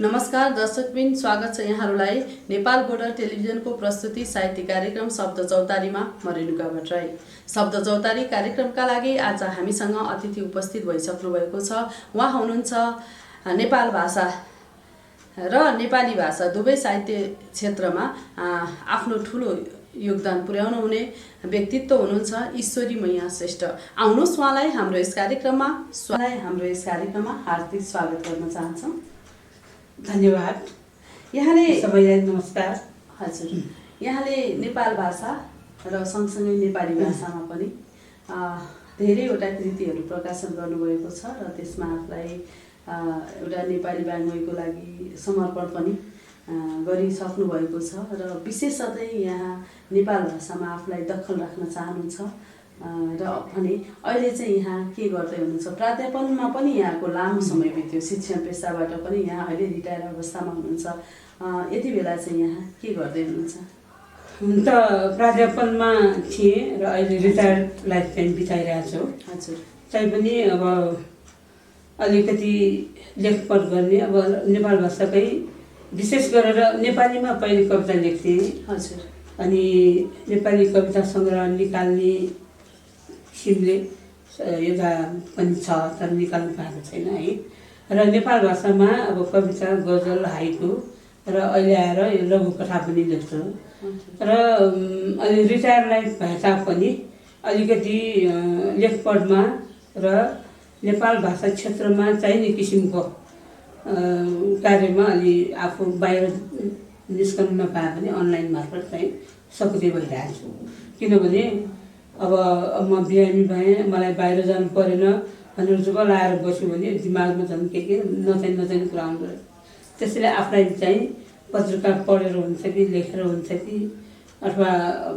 नमस्कार दर्शकबिन, स्वागत छ यहाँहरूलाई नेपाल बोर्डर टेलिभिजनको प्रस्तुति साहित्य कार्यक्रम शब्द चौतारीमा। म रेणुका भट्टराई। शब्द चौतारी कार्यक्रमका लागि आज हामीसँग अतिथि उपस्थित भइसक्नु भएको छ। उहाँ हुनुहुन्छ नेपाल भाषा र नेपाली भाषा दुवै साहित्य क्षेत्रमा आफ्नो ठुलो योगदान पुर्याउनु हुने व्यक्तित्व हुनुहुन्छ ईश्वरी मैया श्रेष्ठ। आउनुहोस् उहाँलाई हाम्रो यस कार्यक्रममा हार्दिक स्वागत गर्न चाहन्छौँ। धन्यवाद। यहाँले सबैलाई नमस्कार। हजुर, यहाँले नेपाल भाषा र सँगसँगै नेपाली भाषामा पनि धेरैवटा कृतिहरू प्रकाशन गर्नुभएको छ र त्यसमा आफूलाई एउटा नेपाली वाङ्मयको लागि समर्पण पनि गरिसक्नु भएको छ र विशेषतः यहाँ नेपाल भाषामा आफूलाई दखल राख्न चाहनुहुन्छ र भने अहिले चाहिँ यहाँ के गर्दै हुनुहुन्छ? प्राध्यापनमा पनि यहाँको लामो समय बित्यो, शिक्षण पेसाबाट पनि यहाँ अहिले रिटायर अवस्थामा हुनुहुन्छ। यति बेला चाहिँ यहाँ के गर्दै हुनुहुन्छ? हुन त प्राध्यापनमा थिएँ र अहिले रिटायर्ड लाइफ टाइम बिताइरहेको छु। हजुर, तैपनि अब अलिकति लेखपढ गर्ने, अब नेपाल भाषाकै विशेष गरेर नेपालीमा पहिले कविता लेख्थेँ। हजुर, अनि नेपाली कविता सङ्ग्रह निकाल्ने किसिमले एउटा पनि छ, तर निकाल्नु पाएको छैन है। र नेपाल भाषामा अब कविता, गजल, हाइकु र अहिले आएर यो लघुकथा पनि लेख्छु। र अहिले रिटायर लाइफ भए तापनि अलिकति लेखपढमा र नेपाल भाषा क्षेत्रमा चाहिने किसिमको कार्यमा अलि आफू बाहिर निस्कनु नपाए पनि अनलाइन मार्फत चाहिँ सक्रिय भइरहेको छु। किनभने अब म बिरामी भएँ, मलाई बाहिर जानु परेन भनेर जुग लाएर बस्यो भने दिमागमा झन् के नचाहिने कुरा आउँदो रहेछ। त्यसैले आफूलाई चाहिँ पत्रिका पढेर हुन्छ कि लेखेर हुन्छ कि अथवा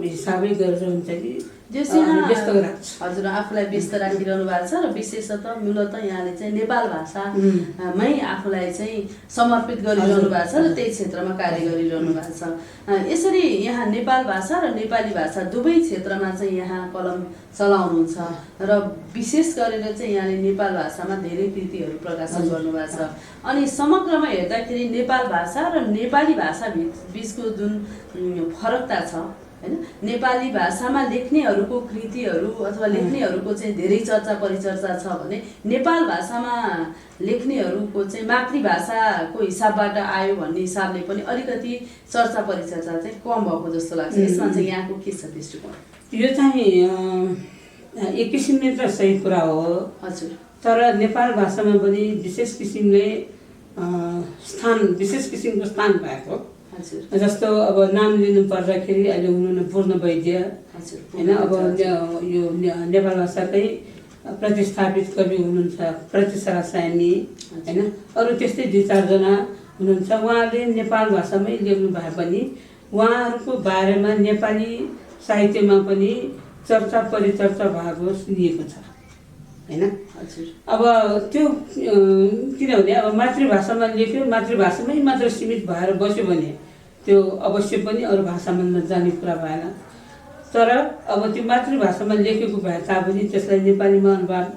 हिसाबै गरेर हुन्छ कि व्यस्त राख्छ। हजुर, आफूलाई व्यस्त राखिरहनु भएको छ र विशेषतः मूलतः यहाँले चाहिँ नेपाल भाषामै आफूलाई चाहिँ समर्पित गरिरहनु भएको छ र त्यही क्षेत्रमा कार्य गरिरहनु भएको छ। यसरी यहाँ नेपाल भाषा र नेपाली भाषा दुवै क्षेत्रमा चाहिँ यहाँ कलम चलाउनुहुन्छ र विशेष गरेर चाहिँ यहाँले नेपाल भाषामा धेरै कृतिहरू प्रकाशन गर्नुभएको छ। अनि समग्रमा हेर्दाखेरि नेपाल भाषा र नेपाली भाषा बिचको जुन फरकता छ हैन, नेपाली भाषामा लेख्नेहरूको कृतिहरू अथवा लेख्नेहरूको चाहिँ धेरै चर्चा परिचर्चा छ भने नेपाल भाषामा लेख्नेहरूको चाहिँ मातृभाषाको हिसाबबाट आयो भन्ने हिसाबले पनि अलिकति चर्चा परिचर्चा चाहिँ कम भएको जस्तो लाग्छ। यसमा चाहिँ यहाँको के छ दृष्टिकोण? यो चाहिँ एक किसिमले त सही कुरा हो। हजुर, तर नेपाल भाषामा पनि विशेष किसिमको स्थान भएको। जस्तो अब नाम लिनु पर्दाखेरि अहिले हुनुहुन्न पूर्ण वैद्य होइन, अब यो नेपाल भाषाकै प्रतिस्थापित कवि हुनुहुन्छ प्रतिशा रासायनी होइन, अरू त्यस्तै 2-4जना हुनुहुन्छ। उहाँले नेपाल भाषामै लेख्नु भए पनि उहाँहरूको बारेमा नेपाली साहित्यमा पनि चर्चा परिचर्चा भएको सुनिएको छ होइन। अब त्यो किनभने अब मातृभाषामा लेख्यो, मातृभाषामै मात्र सीमित भएर बस्यो भने त्यो अवश्य पनि अरू भाषामा नजाने कुरा भएन। तर अब त्यो मातृभाषामा लेखेको भए तापनि त्यसलाई नेपालीमा अनुवाद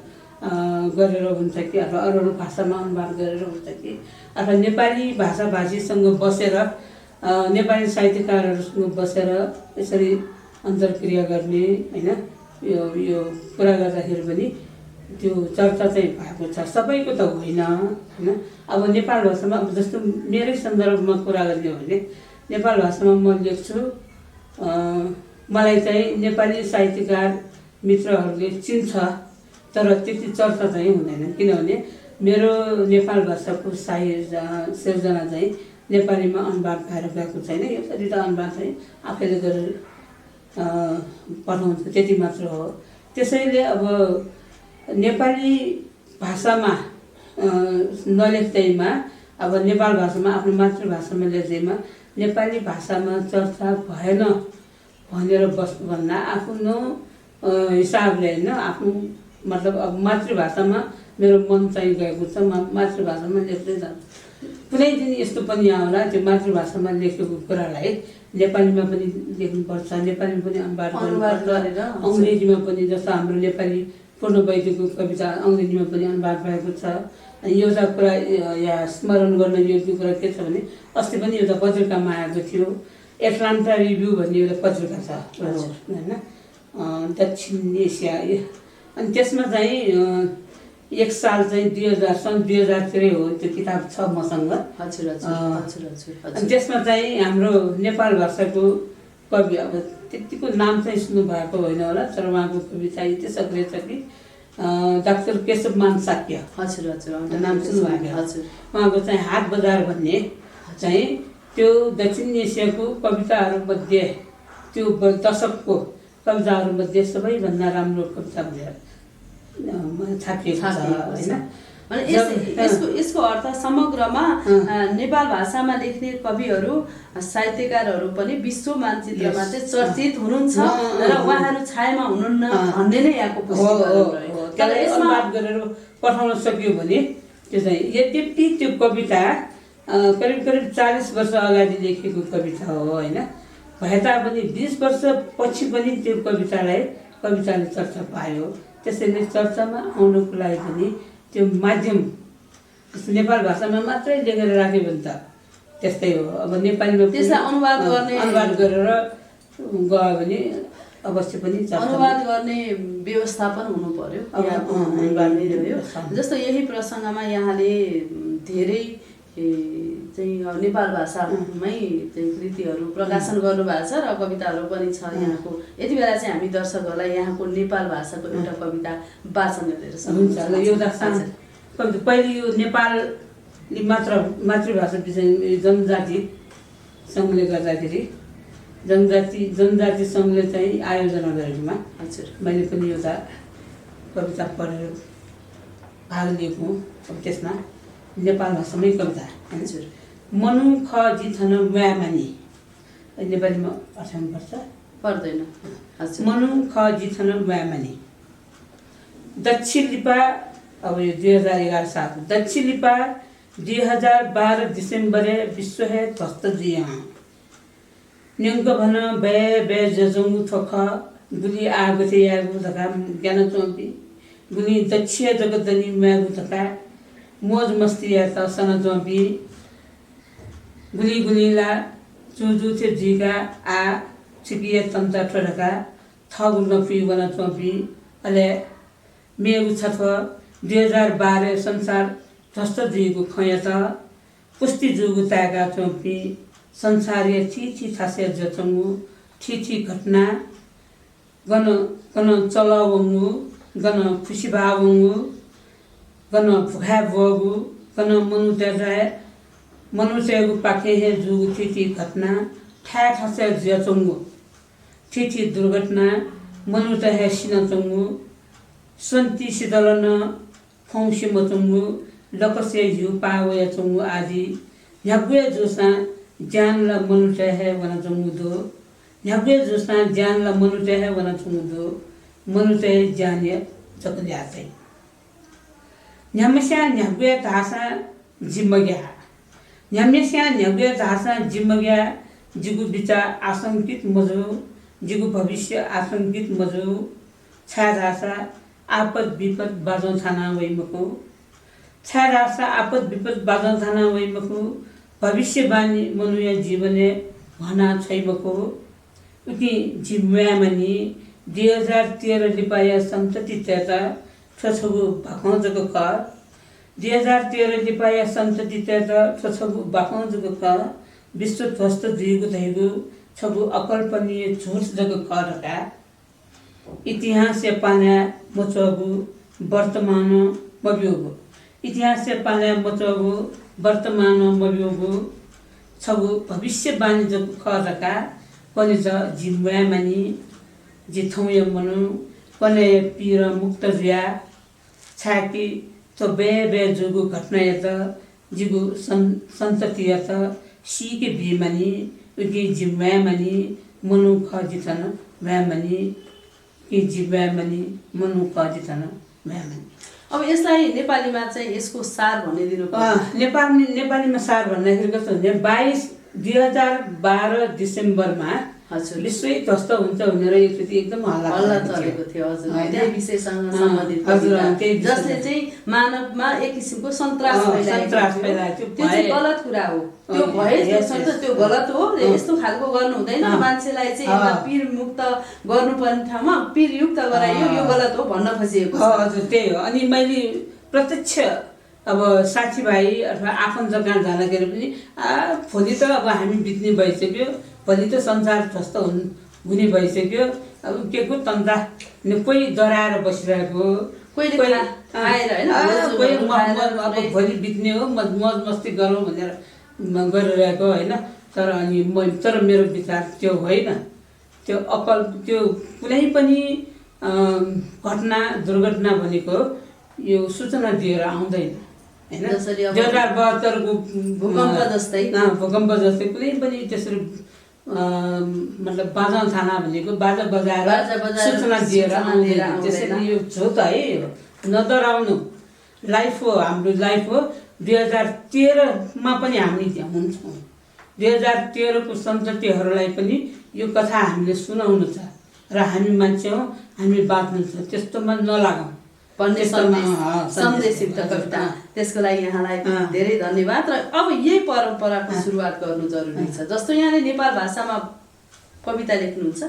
गरेर हुन्छ कि अथवा अरू भाषामा अनुवाद गरेर हुन्छ कि अथवा नेपाली भाषाभाषीसँग बसेर नेपाली साहित्यकारहरूसँग बसेर यसरी अन्तर्क्रिया गर्ने होइन, यो कुरा गर्दाखेरि पनि त्यो चर्चा चाहिँ भएको छ। सबैको त होइन होइन। अब नेपाल भाषामा अब जस्तो मेरै सन्दर्भमा कुरा गर्ने हो भने नेपाल भाषामा म लेख्छु, मलाई चाहिँ नेपाली साहित्यकार मित्रहरूले चिन्छ, तर त्यति चर्चा चाहिँ हुँदैन। किनभने मेरो नेपाल भाषाको सिर्जना चाहिँ नेपालीमा अनुवाद भएर गएको छैन। यसरी त अनुवाद चाहिँ आफैले गरेर पठाउँछ, त्यति मात्र हो। त्यसैले अब नेपाली भाषामा नलेख्दैमा अब नेपाल भाषामा आफ्नो मातृभाषामा लेख्दैमा नेपाली भाषामा चर्चा भएन भनेर बस्नुभन्दा आफ्नो हिसाबले होइन, आफ्नो मतलब अब मातृभाषामा मेरो मन चाहिँ गएको छ। मातृभाषामा लेख्दै जान्छु। कुनै दिन यस्तो पनि आउला त्यो मातृभाषामा लेखेको कुरालाई नेपालीमा पनि लेख्नुपर्छ, नेपालीमा पनि अनुवाद गरेर, अङ्ग्रेजीमा पनि, जस्तो हाम्रो नेपाली पूर्ण वैद्यको कविता अङ्ग्रेजीमा पनि अनुवाद भएको छ। एउटा कुरा यहाँ स्मरण गर्न योग्य कुरा के छ भने अस्ति पनि एउटा पत्रिकामा आएको थियो, एटलान्टा रिभ्यू भन्ने एउटा पत्रिका छ होइन, दक्षिण एसिया। अनि त्यसमा चाहिँ एक साल चाहिँ 2000 सन् 2000 हो त्यो किताब छ मसँग। अनि त्यसमा चाहिँ हाम्रो नेपाल भाषाको कवि, अब त्यतिको नाम चाहिँ सुन्नु भएको होइन होला, तर उहाँको कविता यति सक्रिय छ कि डाक्टर केशवमान साक्य नाम सुन्नुभएको। उहाँको चाहिँ हाट बजार भन्ने चाहिँ त्यो दक्षिण एसियाको कविताहरूमध्ये त्यो दशकको कविताहरूमध्ये सबैभन्दा राम्रो कविता भनेर छापिएको छ होइन। यसको अर्थ समग्रमा नेपाल भाषामा लेख्ने कविहरू साहित्यकारहरू पनि विश्व मानचित्रमा चाहिँ चर्चित हुनुहुन्छ र उहाँहरू छायामा हुनुहुन्न भन्ने नै यहाँको अनुवाद गरेर पठाउन सक्यो भने त्यो चाहिँ, यद्यपि त्यो कविता करिब 40 वर्ष अगाडि लेखेको कविता हो होइन, भए तापनि 20 वर्ष पछि पनि त्यो कविताले चर्चा पायो। त्यसैले चर्चामा आउनको लागि पनि त्यो माध्यम नेपाल भाषामा मात्रै लेखेर राख्यो भने त त्यस्तै हो। अब नेपालीमा त्यसलाई अनुवाद गरेर गयो भने अवश्य पनि अनुवाद गर्ने व्यवस्थापन हुनु पर्यो। जस्तो यही प्रसङ्गमा यहाँले धेरै चाहिँ नेपाल भाषामै चाहिँ कृतिहरू प्रकाशन गर्नुभएको छ र कविताहरू पनि छ यहाँको। यति बेला चाहिँ हामी दर्शकहरूलाई यहाँको नेपाल भाषाको एउटा कविता वाचन गरेर एउटा कविता। पहिले यो नेपाली मातृभाषा विषय जनजाति सङ्घले गर्दाखेरि जनजाति सङ्घले चाहिँ आयोजना गरेकोमा मैले पनि एउटा कविता पढेर भाग लिएको। त्यसमा नेपाल भाषामै कविता मनु ख जिथन म्यामानी, नेपालीमा पठाउनु पर्दैन। मनु ख जिथन म्यामानी। दक्षिण लिपा, अब यो 2011 साल दक्षिण लिपा 2012 डिसेम्बर विश्व है ध्वस्त जिया न्यङ्क भन बे जजौँ थोख गुली आगो थे यागु धका ज्ञान चौपी गुली दक्षिण जगतनी म्यागु धका मोज मस्ती या त सन चौपी गुलीला चुजु थे जिगा आ छिपिए तन्ता ठोडका थगु नफी बना चौपी अले मेगु छथ 2012 संसार ध्वस्त जिएको खया त पुस्ति जुगु तागा चौपी संसारीय थी थासे जचंगु थी घटना गन चलावंगु गन खुसी भावंगु गन भुखा बगु गन मनुष्यगु पाखे हे जुगु थी घटना ठा थासे जचंगु थी दुर्घटना मनुष्य हे सिनचंगु संति सिदलन फौसी मचंगु लकसे यु पावय चंगु आदि न्यागुए जोसा ज्ञान ला मनुष्य है वना जमुदो न्यागुए जोसा ज्ञान ला मनुष्य है वना जमुदो मनुष्य ज्ञान जगत याते न्यामस्या न्यागुए धासा जिम्मग्या न्यामस्या न्यागुए धासा जिम्मग्या जिगु विचार आशंकित मजो जिगु भविष्य आशंकित मजो छा धासा आपद विपद बाजौ थाना वैमको छा धासा आपद विपद बाजौ थाना वैमको भविष्यवाणी मनुष्य जीवने भना छैमको उति जिम्म्यामनी 2013 लिपाया सन्तति तेता छछगु भाखौजको क 2013 लिपाया सन्तति तेता छछगु भाखौजको क विश्व ध्वस्त दिगु धैगु छगु अकल्पनीय झुट जगु क रका इतिहास पाना मचगु वर्तमान मबियोगु इतिहास पाना मचगु वर्तमान मबियोगु छगु भविष्यवाणी जगु खरका पनि ज जिम्म्यामनी जिथौय मनु कने पीर मुक्त जिया छाकी तो बे जुगु घटना यत जिगु सन्तति यत सीके बिमनी उकी जिम्म्यामनी मनु ख जिथन म्यामनी कि जिम्म्यामनी मनु ख जिथन म्यामनी। अब यसलाई नेपालीमा चाहिँ यसको सार भनिदिनु नेपालीमा सार भन्दाखेरि कस्तो हुन्छ 2012 डिसेम्बरमा हजुर विश्वै ध्वस्त हुन्छ भनेर एकचोटि एकदम हल्ला चलेको थियो हजुर त्यही विषयसँग सम्बन्धित कविता जसले चाहिँ मानवमा एक किसिमको सन्तास फैलाएको थियो त्यो चाहिँ गलत कुरा हो त्यो भए त्यो गलत हो यस्तो खालको गर्नु हुँदैन मान्छेलाई चाहिँ एउटा पीर मुक्त गर्नुपर्ने ठाउँमा पीर युक्त गराइयो यो गलत हो भन्न खोजिएको छ हजुर त्यही हो अनि मैले प्रत्यक्ष अब साथीभाइ अथवा आफन्त कहाँ जाँदाखेरि पनि भोलि त अब हामी बित्ने भइसक्यो भोलि त संसार ध्वस्त हुने भइसक्यो अब के को तन्दा कोही डराएर बसिरहेको कोही अब भोलि बित्ने हो मौज मस्ती गरौँ भनेर गरिरहेको होइन तर मेरो विचार त्यो होइन त्यो त्यो कुनै पनि घटना दुर्घटना भनेको यो सूचना दिएर आउँदैन हैन 2072 को भूकम्प जस्तै कुनै पनि त्यसरी मतलब बाजा थाना भनेको बाजा बजाएर सूचना दिएर आउँदैन त्यसैले यो हो त है नडराउनु लाइफ हो हाम्रो लाइफ हो 2013 मा पनि हामी त्यहाँ हुन्छौँ 2013 को सन्ततिहरूलाई पनि यो कथा हामीले सुनाउनु छ र हामी मान्छे हौ हामी बाँच्नु छ त्यस्तोमा नलागौँ भन्ने सन्देशयुक्त कविता त्यसको लागि यहाँलाई धेरै धन्यवाद र अब यही परम्पराको सुरुवात गर्नु जरुरी छ जस्तो यहाँले नेपाल भाषामा कविता लेख्नुहुन्छ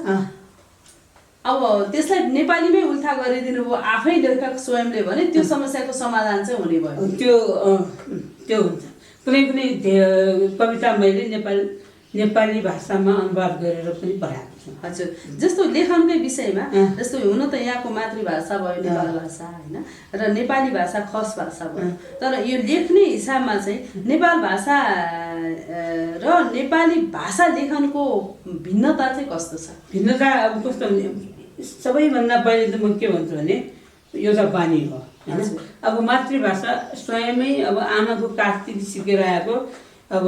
अब त्यसलाई नेपालीमै उल्था गरिदिनु भयो आफै लेखक स्वयंले भने त्यो समस्याको समाधान चाहिँ हुने भयो त्यो हुन्छ कुनै कुनै कविता मैले नेपाली भाषामा अनुवाद गरेर पनि पढाएको छु हजुर जस्तो लेखनकै विषयमा जस्तो हुन त यहाँको मातृभाषा भयो नेपाली भाषा हैन र नेपाली भाषा खस भाषा भयो तर यो लेख्ने हिसाबमा चाहिँ नेपाल भाषा र नेपाली भाषा लेखनको भिन्नता चाहिँ कस्तो छ भिन्नता अब कस्तो सबैभन्दा पहिले त म के भन्छु भने एउटा बानी हो हैन अब मातृभाषा स्वयमै अब आमाको काखदेखि सिकेर आएको अब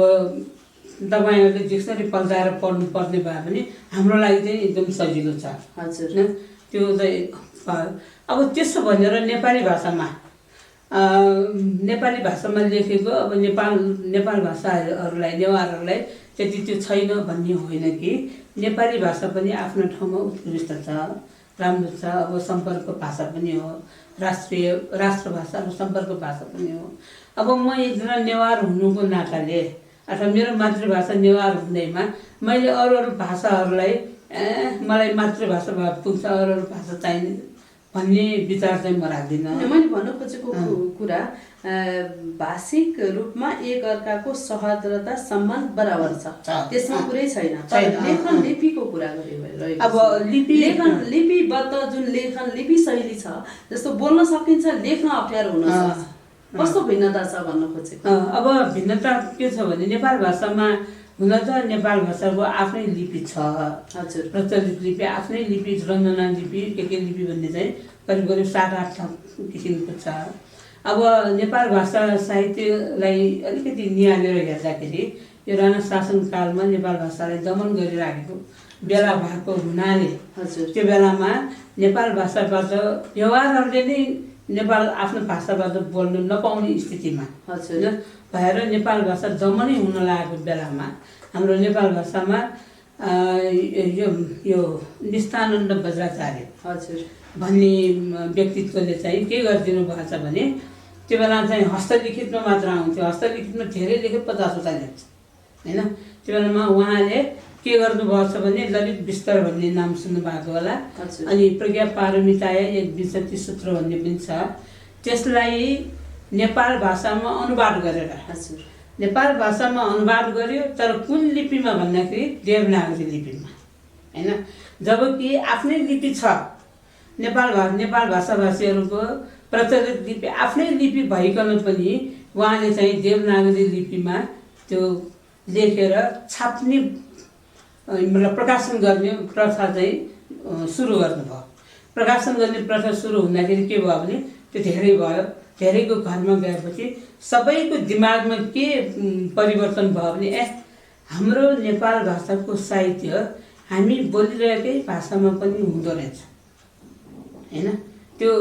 तपाईहरुले डिक्सनरी पल्टाएर पढ्नु पर्ने भए पनि हाम्रो लागि चाहिँ एकदम सजिलो छ हजुर त्यो चाहिँ अब त्यसो भनेर नेपाली भाषामा लेखेको अब नेपाल भाषाहरूलाई नेवारहरूलाई त्यति त्यो छैन भन्ने होइन कि नेपाली भाषा पनि आफ्नो ठाउँमा उत्कृष्ट छ राम्रो छ अब सम्पर्क भाषा पनि हो राष्ट्रभाषा र सम्पर्क भाषा पनि हो अब म एकजना नेवार हुनुको नाताले अथवा मेरो मातृभाषा नेवार हुँदैमा मैले अरू भाषाहरूलाई मलाई मातृभाषा भए पुग्छ अरू भाषा चाहिने भन्ने विचार चाहिँ म राख्दिनँ मैले भन्नु खोजेको कुरा भाषिक रूपमा एक अर्काको सहजता सम्मान बराबर छ त्यसमा कुरै छैन तर लेखन लिपिको कुरा गरिरहेको अब लिपिबद्ध जुन लेखन लिपि शैली छ जस्तो बोल्न सकिन्छ लेख्न अप्ठ्यारो हुन सक्छ कस्तो भिन्नता छ भन्न खोजेको अब भिन्नता के छ भने नेपाल भाषामा हुन त नेपाल भाषाको आफ्नै लिपि छ हजुर प्रचलित लिपि आफ्नै लिपि रञ्जना लिपि के लिपि भन्ने चाहिँ करिब करिब 7-8 किसिमको छ अब नेपाल भाषा साहित्यलाई अलिकति निहालेर हेर्दाखेरि यो राणा शासनकालमा नेपाल भाषालाई दमन गरिराखेको बेला भएको हुनाले त्यो बेलामा नेपाल भाषाबाट नेवारहरूले नै नेपाल आफ्नो भाषाबाट बोल्न नपाउने स्थितिमा भएर नेपाल भाषा दमनै हुन लागेको बेलामा हाम्रो नेपाल भाषामा यो निष्ठानन्द वज्राचार्य भन्ने व्यक्तित्वले चाहिँ के गरिदिनु भएको छ भने त्यो बेला चाहिँ हस्तलिखितमा मात्र आउँथ्यो हस्तलिखितमा धेरै लेख्यो 50-वटा लेख्छ हैन त्यो बेलामा उहाँले के गर्नुभएको छ भने ललित विस्तार भन्ने नाम सुन्नुभएको होला अनि प्रज्ञा पारमिताय एक 20 सूत्र भन्ने पनि छ त्यसलाई नेपाल भाषामा अनुवाद गरेर नेपाल भाषामा अनुवाद गर्यो तर कुन लिपिमा भन्दाखेरि देवनागरी लिपिमा हैन जबकि आफ्नै लिपि छ नेपाल भाषाभाषीहरूको प्रचलित लिपि आफ्नै लिपि भइकन पनि उहाँले चाहिँ देवनागरी लिपिमा त्यो लेखेर छाप्ने मतलब प्रकाशन गर्ने प्रथा चाहिँ सुरु गर्नुभयो प्रकाशन गर्ने प्रथा सुरु हुँदाखेरि के भयो भने त्यो धेरै भयो धेरैको घरमा गएपछि सबैको दिमागमा के परिवर्तन भयो भने हाम्रो नेपाल भाषाको साहित्य हामी बोलिरहेकै भाषामा पनि हुँदो रहेछ हैन त्यो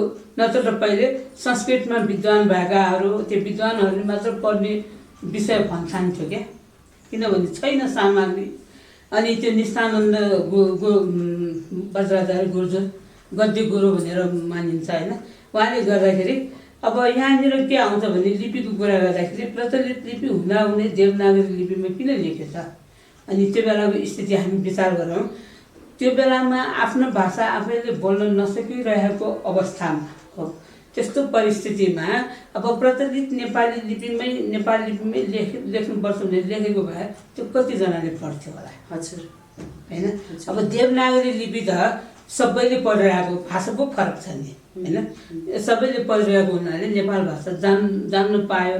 नत्र त पहिले संस्कृतमा विद्वान भएकाहरू त्यो विद्वानहरूले मात्र पढ्ने विषय ठान्थ्यो क्या, किनभने छैन सामग्री। अनि त्यो निष्ठानन्द वज्राचार्य गुरुजन गद्य गुरु भनेर मानिन्छ होइन। उहाँले गर्दाखेरि अब यहाँनिर के आउँछ भने लिपिको कुरा गर्दाखेरि प्रचलित लिपि हुँदाहुँदै देवनागरी लिपिमा किन लेखेछ, अनि त्यो बेलाको स्थिति हामी विचार गरौँ। त्यो बेलामा आफ्नो भाषा आफैले बोल्न नसकिरहेको अवस्थामा हो, त्यस्तो परिस्थितिमा अब प्रचलित नेपाली लिपिमै लेख्नुपर्छ भने लेखेको भए त्यो कतिजनाले पढ्थ्यो होला। हजुर होइन। अब देवनागरी लिपि त सबैले पढिरहेको, भाषा पो फरक छ नि होइन। सबैले पढिरहेको हुनाले नेपाल भाषा जान्नु पायो।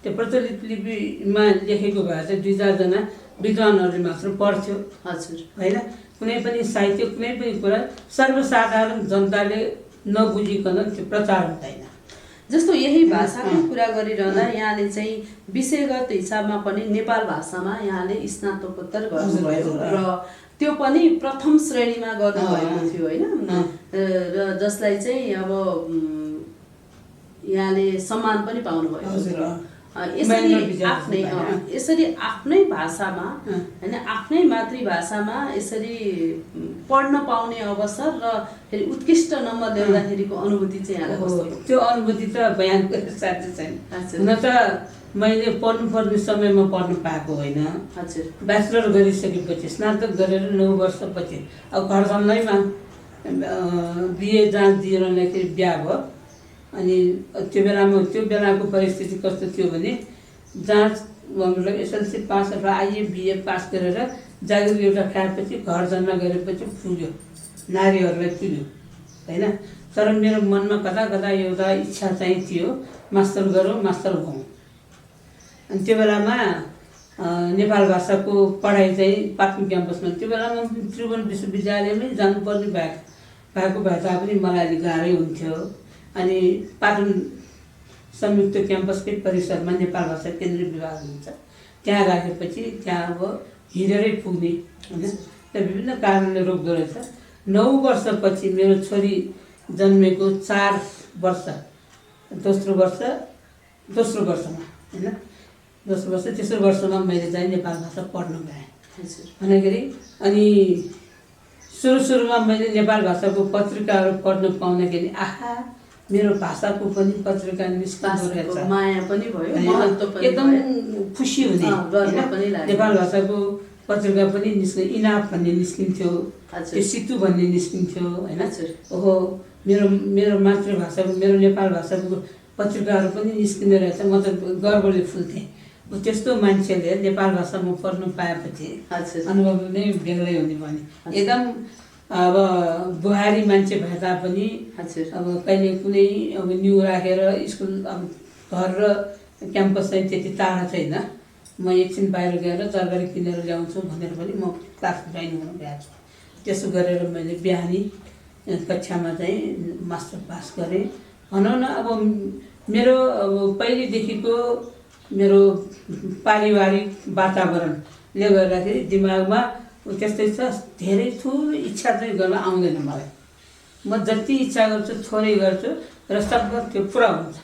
त्यो प्रचलित लिपिमा लेखेको भए चाहिँ 2-4 जना विद्वानहरूले मात्र पढ्थ्यो। हजुर होइन। कुनै पनि साहित्य, कुनै पनि कुरा सर्वसाधारण जनताले नबुझिकन त्यो प्रचार हुँदैन। जस्तो यही भाषाको कुरा गरिरहँदा यहाँले चाहिँ विषयगत हिसाबमा पनि नेपाल भाषामा यहाँले स्नातकोत्तर गर्नुभयो र त्यो पनि प्रथम श्रेणीमा गर्नुभएको थियो होइन। र जसलाई चाहिँ अब यहाँले सम्मान पनि पाउनुभयो। यसरी आफ्नै भाषामा होइन, आफ्नै मातृभाषामा यसरी पढ्न पाउने अवसर र फेरि उत्कृष्ट नम्बर ल्याउँदाखेरिको अनुभूति चाहिँ यहाँलाई कस्तो? त्यो अनुभूति त बयान गर्न साध्य छैन। हुन त मैले पढ्नुपर्ने समयमा पढ्नु पाएको होइन। हजुर। ब्याचलर गरिसकेपछि, स्नातक गरेर 9 वर्षपछि अब घर जम्मैमा बिए जाँच दिइरहँदाखेरि बिहा भयो। अनि त्यो बेलाको परिस्थिति कस्तो थियो भने जाँच मतलब एसएलसी पास अथवा आइए बिए पास गरेर जागिर एउटा खाएपछि घर जन्म गरेपछि पुग्यो, नारीहरूलाई पुग्यो होइन। तर मेरो मनमा कता कता एउटा इच्छा चाहिँ थियो, मास्टर गरौँ, मास्टर भौँ। अनि त्यो बेलामा नेपाल भाषाको पढाइ चाहिँ पाटन क्याम्पसमा, त्यो बेलामा त्रिभुवन विश्वविद्यालयमै जानुपर्ने भएको भए तापनि मलाई अलिक गाह्रै हुन्थ्यो। अनि पाटन संयुक्त क्याम्पसकै परिसरमा नेपाल भाषा केन्द्रीय विभाग हुन्छ, त्यहाँ राखेपछि त्यहाँ अब हिँडेरै पुग्ने होइन। त्यहाँ विभिन्न कारणले रोक्दो रहेछ। 9 वर्षपछि मेरो छोरी जन्मेको 4 वर्ष, दोस्रो वर्षमा होइन, दोस्रो वर्ष तेस्रो वर्षमा मैले चाहिँ नेपाल भाषा पढ्न गएँ भन्दाखेरि। अनि सुरुमा मैले नेपाल भाषाको पत्रिकाहरू पढ्न पाउँदाखेरि आहा मेरो भाषाको पनि पत्रिका निस्किँदो रहेछ, माया पनि भयो, एकदम खुसी हुने। नेपाल भाषाको पत्रिका पनि निस्किने, इनाफ भन्ने निस्किन्थ्यो, त्यो सितु भन्ने निस्किन्थ्यो होइन। ओहो मेरो मातृभाषाको, मेरो नेपाल भाषाको पत्रिकाहरू पनि निस्किँदो रहेछ, म त गर्वले फुल्थेँ। त्यस्तो मान्छेले नेपाल भाषामा पढ्नु पाएपछि अनुभव नै बेग्लै हुने भने। एकदम अब बुहारी मान्छे भए तापनि अब कहिले कुनै अब न्यु राखेर स्कुल, अब घर र क्याम्पस चाहिँ त्यति टाढा छैन, म एकछिन बाहिर गएर तरकारी किनेर ल्याउँछु भनेर पनि म क्लास जोइन हुन गएको छु। त्यसो गरेर मैले बिहानी कक्षामा चाहिँ मास्टर पास गरेँ भनौँ न। अब मेरो अब पहिलेदेखिको मेरो पारिवारिक वातावरणले गर्दाखेरि दिमागमा त्यस्तै छ, धेरै ठुलो इच्छा चाहिँ गर्न आउँदैन मलाई। म जति इच्छा गर्छु थोरै गर्छु र सक्दो त्यो पुरा हुन्छ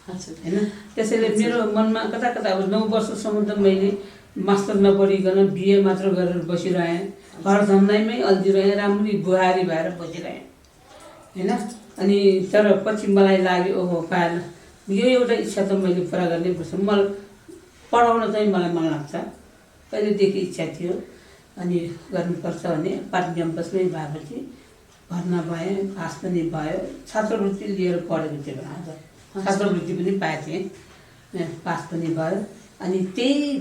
होइन। त्यसैले मेरो मनमा कता कता अब 9 वर्षसम्म त मैले मास्टर नपढिकन बिए मात्र गरेर बसिरहेँ, घर धन्दैमै अल्झिरहेँ, राम्ररी बुहारी भएर बसिरहेँ होइन। अनि तर पछि मलाई लाग्यो ओहो पाएन, यो एउटा इच्छा त मैले पुरा गर्नै पर्छ। मलाई पढाउन चाहिँ मलाई मन लाग्छ, पहिलेदेखि इच्छा थियो। अनि गर्नुपर्छ भने पाटन क्याम्पसमै भएपछि भर्ना भएँ, पास पनि भयो। छात्रवृत्ति लिएर पढेको थियो बेला, छात्रवृत्ति पनि पाएको थिएँ, पास पनि भयो। अनि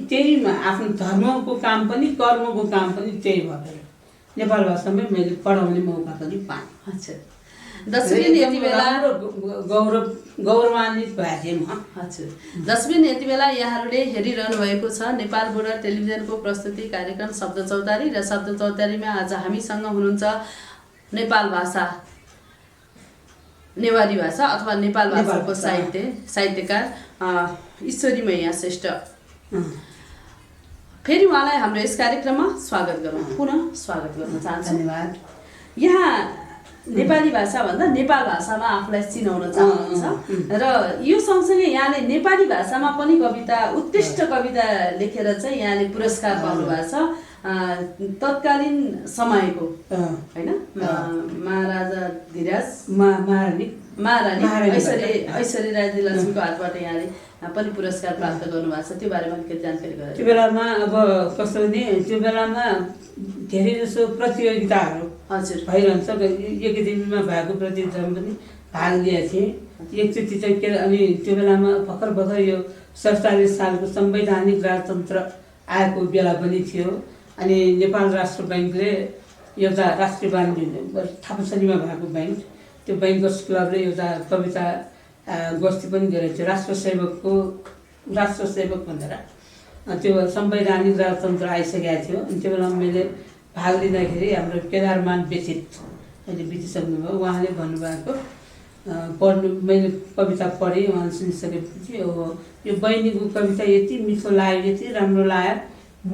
त्यहीमा आफ्नो धर्मको काम पनि कर्मको काम पनि त्यही भएर नेपाल भाषामै मैले पढाउने मौका पनि पाएँ। अच्छा, दसबिन यति बेला गौरवान्वित भएको थिएँ म। हजुर, दसबिन यति बेला यहाँहरूले हेरिरहनु भएको छ नेपाल बोर्डर टेलिभिजनको प्रस्तुति कार्यक्रम शब्द चौतारी। र शब्द चौतारीमा आज हामीसँग हुनुहुन्छ नेपाल भाषा, नेवारी भाषा अथवा नेपाल भाषाको साहित्यकार ईश्वरी मैया श्रेष्ठ। फेरि उहाँलाई हाम्रो यस कार्यक्रममा स्वागत गरौँ, पुनः स्वागत गर्न चाहन्छु। धन्यवाद। यहाँ नेपाली भाषाभन्दा नेपाल भाषामा आफूलाई चिनाउन चाहनुहुन्छ र यो सँगसँगै यहाँले नेपाली भाषामा पनि कविता उत्कृष्ट कविता लेखेर चाहिँ यहाँले पुरस्कार पाउनु भएको छ तत्कालीन समयको हैन महाराजा धीराज महारानी ऐश्वर्य राज्यलक्ष्मीको हातबाट यहाँले पनि पुरस्कार प्राप्त गर्नुभएको छ त्यो बारेमा अलिकति जानकारी गराउनु। त्यो बेलामा अब कस्तो भने त्यो बेलामा धेरै जसो प्रतियोगिताहरू हजुर भइरहन्छ एकाडेमीमा भएको प्रतियोगितामा पनि भाग लिएको थिएँ एकचोटि चाहिँ के अनि त्यो बेलामा भर्खर यो 47 सालको संवैधानिक राजतन्त्र आएको बेला पनि थियो अनि नेपाल राष्ट्र ब्याङ्कले एउटा राष्ट्रिय वाणिज्य थापासरीमा भएको ब्याङ्क त्यो ब्याङ्कर्स क्लबले एउटा कविता गोष्ठी पनि गरेको थियो राष्ट्र सेवक भनेर त्यो संवैधानिक राजतन्त्र आइसकेको थियो अनि त्यो बेलामा मैले भाग लिँदाखेरि हाम्रो केदारमान बेचित अहिले बितिसक्नुभयो उहाँले भन्नुभएको पढ्नु मैले कविता पढेँ उहाँ सुनिसकेपछि यो बहिनीको कविता यति मिठो लाग्यो यति राम्रो लाग्यो म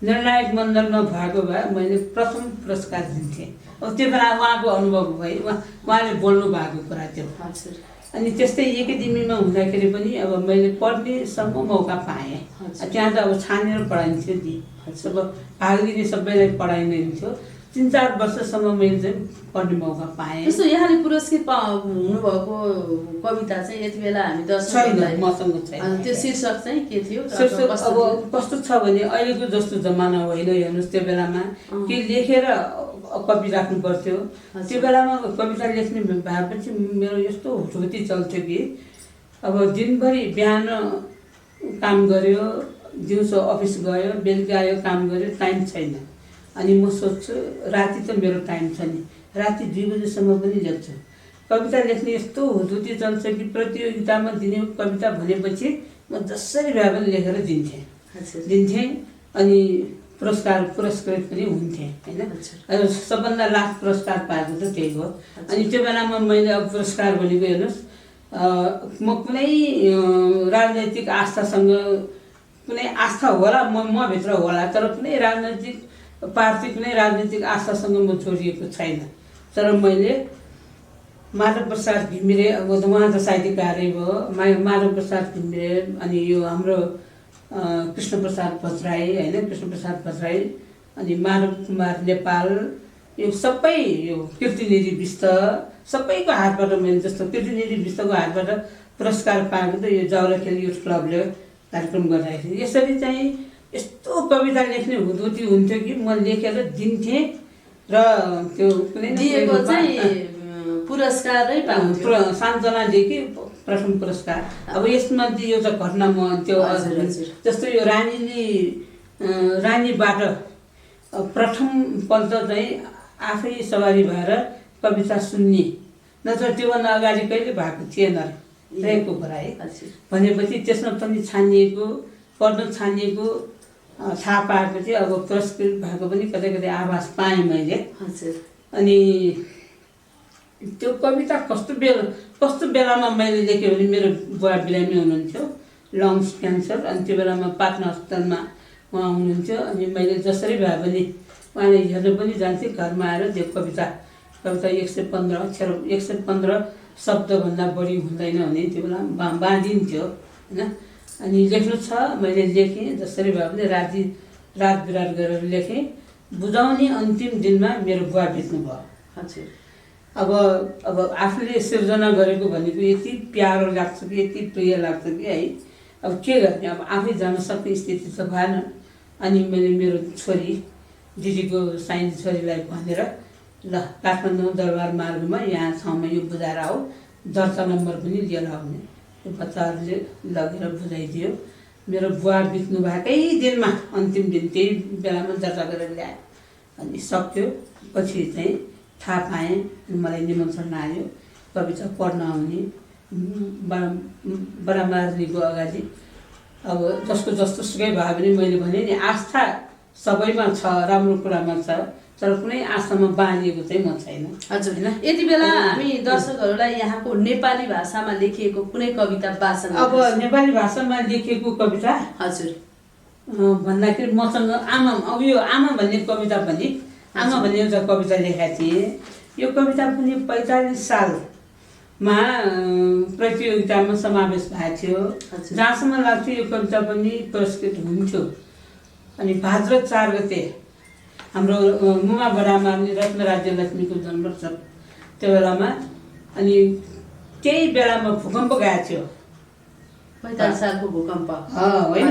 निर्णायक मण्डलमा भएको भए मैले प्रथम पुरस्कार दिन्थेँ। अब त्यो बेला उहाँको अनुभव भयो उहाँले बोल्नु भएको कुरा थियो अनि त्यस्तै एकाडेमीमा हुँदाखेरि पनि अब मैले पढ्नेसम्म मौका पाएँ त्यहाँ त अब छानेर पढाइन्थ्यो नि अब भाग लिने सबैलाई पढाइन्थ्यो 3-4 वर्षसम्म मैले चाहिँ पढ्ने मौका पाएँ। जस्तो यहाँले पुरस्कृत हुनुभएको कविता चाहिँ यति बेला हामी छैन मसँग छैन त्यो शीर्षक चाहिँ के थियो? अब कस्तो छ भने अहिलेको जस्तो जमाना होइन हेर्नुहोस् त्यो बेलामा के लेखेर कवि राख्नु पर्थ्यो त्यो बेलामा कविता लेख्ने भएपछि मेरो यस्तो हुटुटी चल्थ्यो कि अब दिनभरि बिहान काम गर्यो दिउँसो अफिस गयो बेलुका आयो काम गर्यो टाइम छैन अनि म सोच्छु राति त मेरो टाइम छ नि राति 2 बजेसम्म पनि लेख्छु कविता लेख्ने यस्तो हुटुटी चल्छ कि प्रतियोगितामा दिने कविता भनेपछि म जसरी भए पनि लेखेर दिन्थेँ अनि पुरस्कृत पनि हुन्थेँ होइन सबभन्दा लास्ट पुरस्कार पाएको त त्यही हो अनि त्यो बेलामा मैले अब पुरस्कार भनेको हेर्नुहोस् म कुनै राजनैतिक आस्थासँग कुनै आस्था होला म भित्र होला तर कुनै राजनैतिक पार्टी कुनै राजनैतिक आस्थासँग म जोडिएको छैन तर मैले माधव प्रसाद घिमिरे अब उहाँ त साहित्यकारै भयो माधव प्रसाद घिमिरे अनि यो हाम्रो कृष्णप्रसाद भट्टराई होइन कृष्णप्रसाद भट्टराई अनि माधव कुमार नेपाल यो सबै यो कीर्तिनिधि विष्ट सबैको हातबाट मैले जस्तो कीर्तिनिधि विष्टको हातबाट पुरस्कार पाएको त यो जाउलाखेल युथ क्लबले कार्यक्रम गर्दाखेरि यसरी चाहिँ यस्तो कविता लेख्ने हुँदुटी हुन्थ्यो कि म लेखेर दिन्थेँ र त्यो कुनै दिएको चाहिँ पुरस्कारै पाउँथ्यो सानजनादेखि प्रथम पुरस्कार। अब यसमा एउटा घटना म त्यो जस्तो यो रानीबाट प्रथमपल्ट चाहिँ आफै सवारी भएर कविता सुन्ने नत्र त्योभन्दा अगाडि कहिले भएको थिएन रहेको कुरा है भनेपछि त्यसमा पनि छानिएको पढ्न छानिएको थाहा पाएपछि अब पुरस्कृत भएको पनि कतै कतै आभास पाएँ मैले अनि त्यो कविता कस्तो बेलामा मैले लेखेँ भने मेरो बुवा बिरामी हुनुहुन्थ्यो लङ्स क्यान्सर अनि त्यो बेलामा पाटना अस्पतालमा उहाँ हुनुहुन्थ्यो अनि मैले जसरी भए पनि उहाँले हेर्न पनि जान्थेँ घरमा आएर त्यो कविता 115 अक्षर 115 शब्दभन्दा बढी हुँदैन भने त्यो बेला बाँधिन्थ्यो होइन अनि लेख्नु छ मैले लेखेँ जसरी भए पनि रात बिरात गरेर लेखेँ बुझाउने अन्तिम दिनमा मेरो बुवा बित्नुभयो अब आफूले सिर्जना गरेको भनेको यति प्यारो लाग्छ कि यति प्रिय लाग्छ कि है अब के गर्ने अब आफै जान सक्ने स्थिति त भएन अनि मैले मेरो छोरी दिदीको साइन्स छोरीलाई भनेर ल काठमाडौँ दरबार मार्गमा यहाँ ठाउँमा यो बुझाएर आऊ दर्ता नम्बर पनि लिएर आउने त्यो बच्चाहरूले लगेर बुझाइदियो मेरो बुवा बित्नु भएकै दिनमा अन्तिम दिन त्यही बेलामा दर्ता गरेर ल्यायो अनि सक्यो पछि चाहिँ थाहा पाएँ मलाई निमन्त्रण आयो कविता पढ्न आउने बरामार्नीको अगाडि अब जस्तो सुकै भए पनि मैले भने नि आस्था सबैमा छ राम्रो कुरामा छ तर कुनै आस्थामा बाँधिएको चाहिँ म छैन हजुर होइन यति बेला हामी दर्शकहरूलाई यहाँको नेपाली भाषामा लेखिएको कुनै कविता वाचन अब नेपाली भाषामा लेखिएको कविता हजुर भन्दाखेरि मसँग आमा अब यो आमा भन्ने कविता पनि आमा भन्ने एउटा कविता लेखेका थिएँ। यो कविता पनि 45 सालमा प्रतियोगितामा समावेश भएको थियो। जहाँसम्म लाग्थ्यो यो कविता पनि पुरस्कृत हुन्थ्यो। अनि भाद्र 4 गते हाम्रो मुमा बडामा रत्न राज्य लक्ष्मीको जन्म छ त्यो बेलामा। अनि त्यही बेलामा भूकम्प गएको थियो। 45 सालको भूकम्प होइन,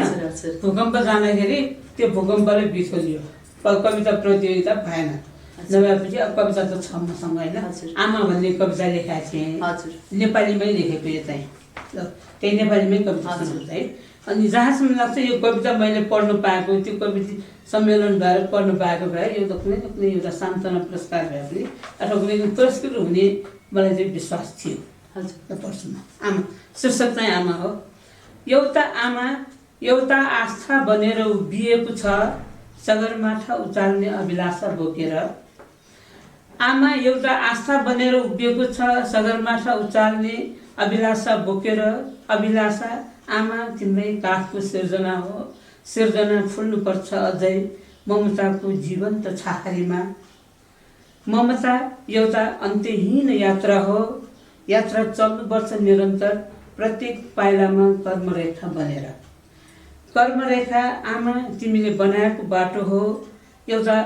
भूकम्प जाँदाखेरि त्यो भूकम्पले बिथोलियो, कविता प्रतियोगिता भएन। नभएपछि अब कविता त छ मसँग होइन। आमा भन्ने कविता लेखेका थिएँ, नेपालीमै लेखेको यो चाहिँ, त्यही नेपालीमै कविता है। अनि जहाँसम्म लाग्छ यो कविता मैले पढ्नु पाएको, त्यो कविता सम्मेलन भएर पढ्नु पाएको भए यो त कुनै न कुनै एउटा सान्त्वना पुरस्कार भए पनि अथवा कुनै पुरस्कृत हुने मलाई चाहिँ विश्वास थियो। पढ्छु म। आमा शीर्षक चाहिँ आमा हो। एउटा आमा एउटा आस्था बनेर उभिएको छ सगरमाथा उचाल्ने अभिलाषा बोकेर। आमा एउटा आस्था बनेर उभिएको छ सगरमाथा उचाल्ने अभिलाषा बोकेर। अभिलाषा आमा तिम्रै काखको सिर्जना हो, सिर्जना फुल्नुपर्छ अझै ममताको जीवन्त छाहारीमा। ममता एउटा अन्त्यहीन यात्रा हो, यात्रा चल्नुपर्छ निरन्तर प्रत्येक पाइलामा कर्मरेखा बनेर। कर्मरेखा आमा तिमीले बनाएको बाटो हो, एउटा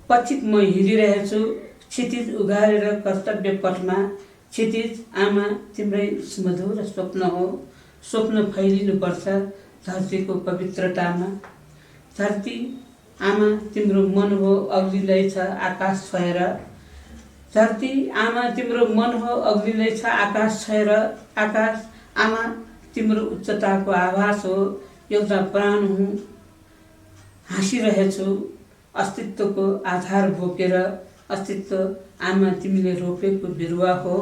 पथिक म हिँडिरहेछु क्षितिज उघारेर कर्तव्य पथमा। क्षितिज आमा तिम्रै सुमधुर स्वप्न हो, स्वप्न फैलिनुपर्छ धरतीको पवित्रतामा। धरती आमा तिम्रो मन हो अग्लिँदैछ आकाश छोएर। धरती आमा तिम्रो मन हो अग्लिँदैछ आकाश छोएर। आकाश आमा तिम्रो उच्चताको आभास हो, एउटा प्राण हुँ हाँसिरहेछु अस्तित्वको आधार बोकेर। अस्तित्व आमा तिमीले रोपेको बिरुवा हो,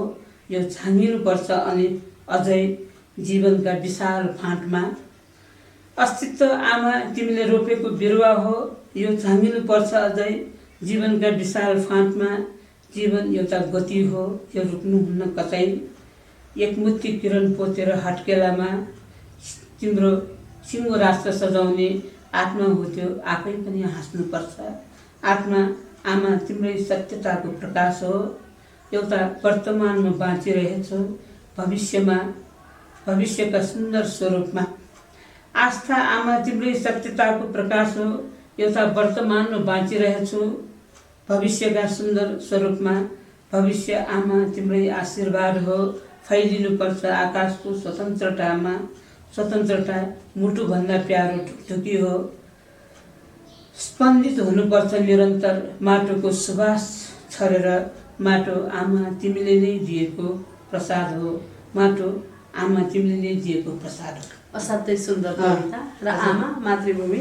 यो झाँगिनुपर्छ अनि अझै जीवनका विशाल फाँटमा। अस्तित्व आमा तिमीले रोपेको बिरुवा हो, यो झाँगिनुपर्छ अझै जीवनका विशाल फाँटमा। जीवन एउटा गति हो, यो रुक्नुहुन्न कतै। एकमुठी किरण पोतेर हट्केलामा तिम्रो सिङ्गो राष्ट्र सजाउने आत्मा हो त्यो आफै पनि हाँस्नुपर्छ। आत्मा आमा तिम्रै सत्यताको प्रकाश हो, एउटा वर्तमानमा बाँचिरहेछु भविष्यमा भविष्यका सुन्दर स्वरूपमा। आस्था आमा तिम्रै सत्यताको प्रकाश हो, एउटा वर्तमानमा बाँचिरहेछु भविष्यका सुन्दर स्वरूपमा। भविष्य आमा तिम्रै आशीर्वाद हो, फैलिनुपर्छ आकाशको स्वतन्त्रतामा। स्वतन्त्रता मुटुभन्दा प्यारो ढुकढुकी हो, स्पन्दित हुनुपर्छ निरन्तर माटोको सुवास छरेर। माटो आमा तिमीले नै दिएको प्रसाद हो, माटो आमा तिमीले नै दिएको प्रसाद हो। असाध्यै सुन्दर कविता। र आमा मातृभूमि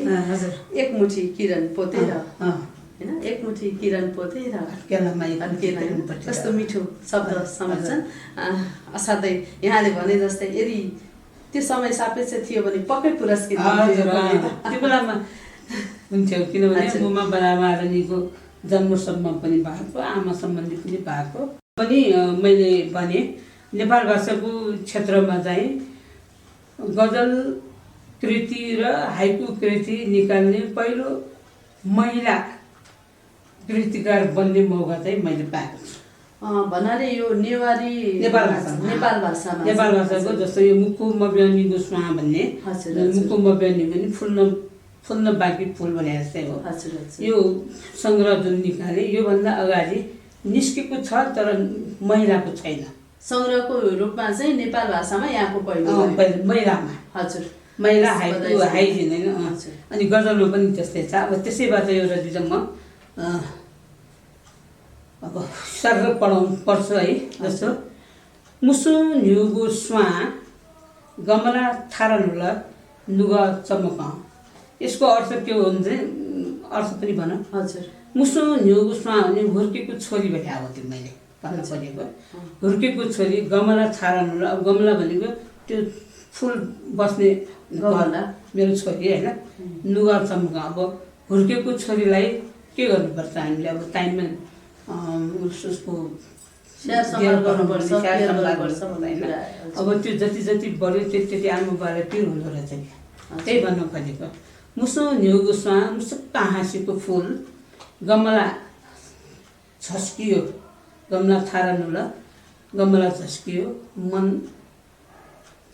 एकमुठी किरण पोतेर होइन, एकमुठी किरण पोतेर कस्तो मिठो शब्द समेट्छन्। असाध्यै यहाँले भने जस्तै यदि त्यो समय सापेक्ष थियो भने पक्कै पुरस्कृत त्यो बेलामा हुन्थ्यो। किनभने मुमा बडामारानीको जन्मसम्म पनि भएको, आमा सम्बन्धी पनि भएको पनि मैले भने। नेपाल भाषाको क्षेत्रमा चाहिँ गजल कृति र हाइकु कृति निकाल्ने पहिलो महिला कृतिकार बन्ने मौका चाहिँ मैले पाएको छु। भन्नाले यो नेवारी नेपाल भाषाको जस्तो यो मुक्कु मब्यानीको स्वाहा भन्ने, मुक्कु मब्यानी पनि फुल्न बाँकी फुल भने जस्तै हो। यो सङ्ग्रह जुन निकाले योभन्दा अगाडि निस्केको छ तर महिलाको छैन। सङ्ग्रहको रूपमा चाहिँ नेपाल भाषामा यहाँको पहिलो महिलामा। हजुर, महिला हाइकु हाइजिन होइन। अनि गजलमा पनि त्यस्तै छ। अब त्यसैबाट एउटा दिँदा म अब सर पढ्छु है। जस्तो मुसु न्युगु स्वा गमला थारनुल लुगा चमक। यसको अर्थ के हो भने अर्थ पनि भन। हजुर, मुसु न्युगु स्वा भने हुर्केको छोरी भने अब त्यो मैले भन्न खोजेको हुर्केको छोरी गमला थारनुल। अब गमला भनेको त्यो फुल बस्ने गमला मेरो छोरी होइन। लुगा चमक अब हुर्केको छोरीलाई के गर्नुपर्छ हामीले अब टाइममा उसको अब त्यो जति जति बढ्यो त्यति आमा बाबालाई पिर हुँदो रहेछ कि त्यही भन्न खोजेको। मुसो न्युगु स्वा मुसुक्क हाँसेको फुल गमला झस्कियो, गमला थारा नुल गमला झस्कियो, मन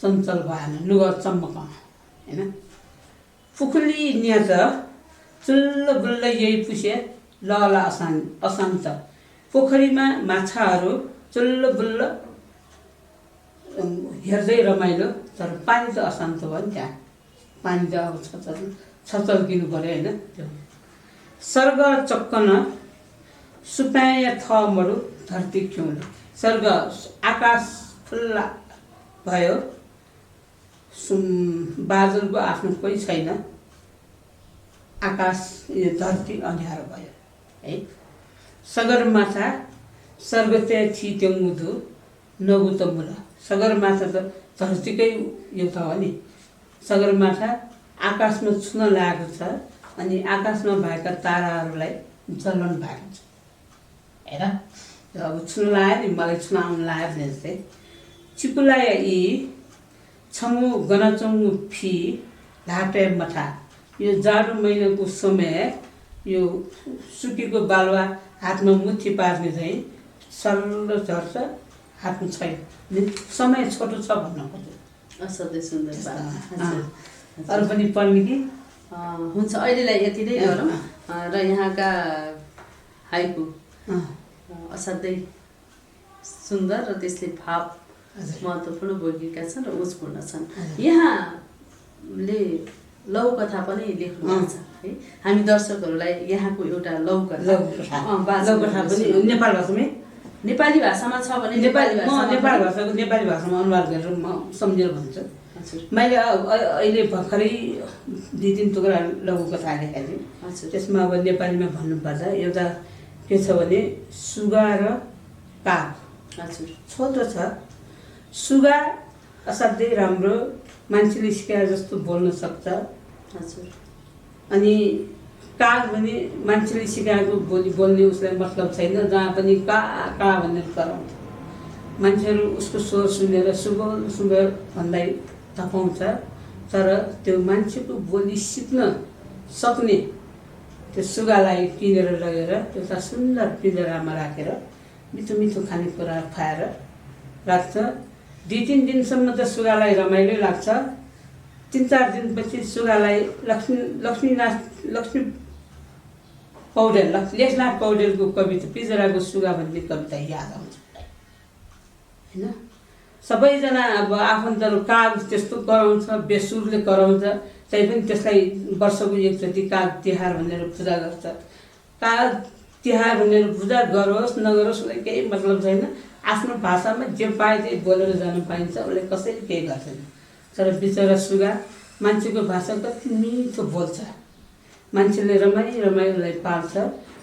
चञ्चल भएन, नुगा चम्मक होइन। पुखुली न्याज चुल्ल बुल्ल यही पुसे लला अशान्त। पोखरीमा माछाहरू चुल्ल बुल्ल हेर्दै रमाइलो, तर पानी त अशान्त भयो नि त्यहाँ। पानी त अब छचल्किनु पऱ्यो होइन। त्यो सर्ग चक्कन सुपाय थ मरु धरती खिउलो। सर्ग आकाश खुल्ला भयो, बादलको आफ्नो कोही छैन, आकाश यो धरती अँध्यारो भयो है। सगरमाथा स्वर्गते थित्यो मुदु नगु त मुल। सगरमाथा त धरतीकै एउटा हो नि। सगरमाथा आकाशमा छुन लागेको छ, अनि आकाशमा भएका ताराहरूलाई जलन भएको छ हेर। अब छुन लाग्यो नि, मलाई छुन आउनु लाग्यो भने जस्तै। चिपुलाय यी छमु गनचङ्गु फी ढाटे मठा। यो जाडो महिनाको समय यो सुकेको बालुवा हातमा मुठी पार्ने चाहिँ सल्लो झर्छ, हातमा छैन। समय छोटो छ भन्न खोज्यो। असाध्यै सुन्दर। अरू पनि पढ्ने कि हुन्छ, अहिलेलाई यति नै गरौँ। र यहाँका हाइकु असाध्यै सुन्दर र त्यसले भाव महत्त्वपूर्ण बोकेका छन् र ओजपूर्ण छन्। यहाँले लौकथा पनि लेख्नुहुन्छ है। हामी दर्शकहरूलाई यहाँको एउटा लौकथा पनि नेपाल भाषामै, नेपाली भाषामा छ भने नेपाली भाषाको नेपाली भाषामा अनुवाद गरेर म सम्झेर भन्छु। मैले अहिले भर्खरै 2-3 टुक्रा लघुकथा लेखेको थिएँ। त्यसमा अब नेपालीमा भन्नुपर्दा एउटा के छ भने सुगा र काग। छोटो छ। सुगा असाध्यै राम्रो, मान्छेले सिकाए जस्तो बोल्न सक्छ। अनि काग भने मान्छेले सिकाएको बोली बोल्ने उसलाई मतलब छैन, जहाँ पनि का का भनेर कराउँछ। मान्छेहरू उसको स्वर सुनेर सुगोल सुगोल भन्दै धपाउँछ, तर त्यो मान्छेको बोली सिक्न सक्ने त्यो सुगालाई किनेर लगेर एउटा सुन्दर पिँजरामा राखेर मिठो मिठो खानेकुरा खुवाएर राख्छ। 2-3 दिनसम्म त सुगालाई रमाइलो लाग्छ। 3-4 दिनपछि सुगालाई लक्ष्मी पौडेल, लेखनाथ पौडेलको कविता पिँजराको सुगा भन्ने कविता याद आउँछ होइन। सबैजना अब आफन्तहरू काग त्यस्तो कराउँछ, बेसुरले कराउँछ, तैपनि त्यसलाई वर्षको एकचोटि काग तिहार भनेर पूजा गर्छ। काग तिहार भनेर पूजा गरोस् नगरोस् उसलाई केही मतलब छैन। आफ्नो भाषामा जे पाए त्यही बोलेर जानु पाइन्छ, उसले कसैले केही गर्दैन। तर बिचरा सुगा मान्छेको भाषा कति मिठो बोल्छ, मान्छेले रमाइलोलाई पाल्छ,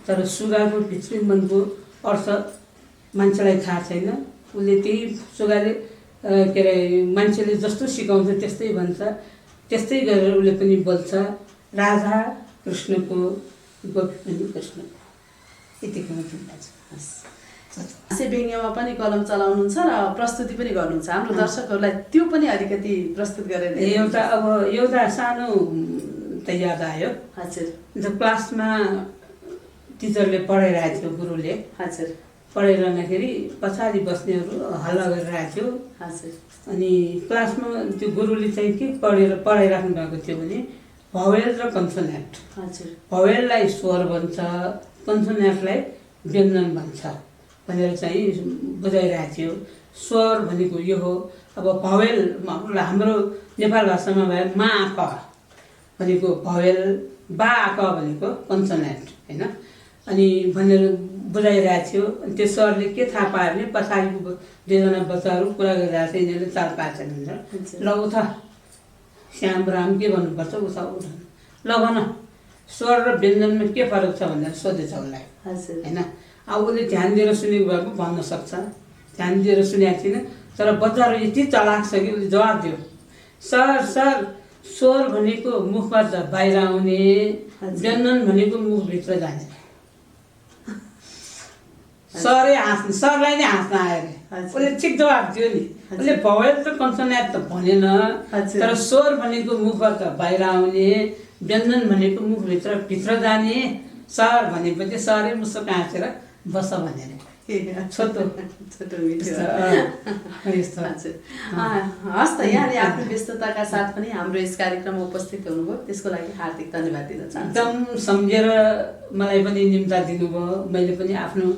तर सुगाको भित्री मनको अर्थ मान्छेलाई थाहा छैन। उसले त्यही सुगाले के अरे मान्छेले जस्तो सिकाउँछ त्यस्तै भन्छ, त्यस्तै गरेर उसले पनि बोल्छ। राधा कृष्णको गोपी पनि कृष्णको। यतिको मात्रै छ। हास्य व्यङ्ग्यमा पनि कलम चलाउनुहुन्छ र प्रस्तुति पनि गर्नुहुन्छ। हाम्रो दर्शकहरूलाई त्यो पनि अलिकति प्रस्तुत गरेर एउटा सानो त याद आयो। हजुर। क्लासमा टिचरले पढाइरहेको थियो, गुरुले पढाइरहँदाखेरि पछाडि बस्नेहरू हल्ला गरिरहेको थियो। अनि क्लासमा त्यो गुरुले चाहिँ के पढाइराख्नु भएको थियो भने भवेल र कन्सोनेन्ट। भवेललाई स्वर भन्छ, कन्सोनेन्टलाई व्यञ्जन भन्छ भनेर चाहिँ बुझाइरहेको थियो। स्वर भनेको यो हो। अब भवेल हाम्रो नेपाल भाषामा भयो मा क भनेको भवेल, बा क भनेको कन्सोनेन्ट होइन। अनि भनेर बुझाइरहेको थियो। अनि त्यो सरले के थाहा पायो भने पछाडिको 2जना बच्चाहरू कुरा गरिरहेको छ, यिनीहरूले चाल पाएछ भनेर। ल उठ श्याम राम के भन्नुपर्छ, उठा उठ ल भन स्वर र व्यञ्जनमा के फरक छ भनेर सोधेछ उसलाई होइन। अब उसले ध्यान दिएर सुनेको भएको भन्न सक्छ, ध्यान दिएर सुनेको थिएन। तर बच्चाहरू यति चलाक छ कि उसले जवाब दियो, सर स्वर भनेको मुखबाट बाहिर आउने, व्यञ्जन भनेको मुखभित्र जाने। सरलाई नै हाँस्न आयो अरे। उसले ठिक जवाब दियो नि। उसले भवेल र कन्सोनेन्ट त भनेन, तर स्वर भनेको मुखबाट बाहिर आउने, व्यञ्जन भनेको मुखभित्र जाने, सर भनेपछि सरै मुसुक हाँसेर बस भनेर छोटो छोटो मिठो यस्तो हजुर हस् त यहाँले आफ्नो व्यस्तताका साथ पनि हाम्रो यस कार्यक्रममा उपस्थित हुनुभयो त्यसको लागि हार्दिक धन्यवाद दिन चाहन्छु एकदम सम्झेर मलाई पनि निम्ता दिनुभयो मैले पनि आफ्नो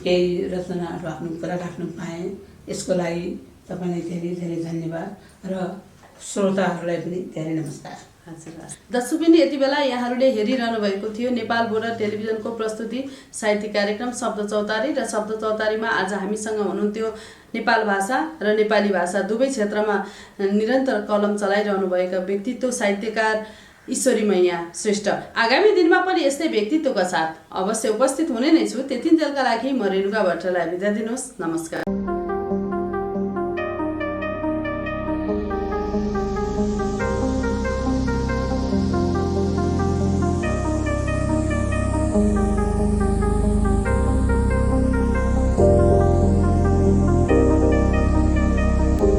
केही रचनाहरू आफ्नो कुरा राख्न पाएँ यसको लागि तपाईँलाई धेरै धेरै धन्यवाद र श्रोताहरूलाई पनि धेरै नमस्कार हजुर दर्शकबिन यति बेला यहाँहरूले हेरिरहनु भएको थियो नेपाल बोर्डर टेलिभिजनको प्रस्तुति साहित्यिक कार्यक्रम शब्द चौतारी र शब्द चौतारीमा आज हामीसँग हुनुहुन्थ्यो नेपाल भाषा र नेपाली भाषा दुवै क्षेत्रमा निरन्तर कलम चलाइरहनु भएका व्यक्तित्व साहित्यकार ईश्वरी मैया श्रेष्ठ आगामी दिनमा पनि यस्तै व्यक्तित्वका साथ अवश्य उपस्थित हुने नै छु त्यतिन्जेलका लागि म रेणुका भट्टराईलाई बिदा दिनुहोस् नमस्कार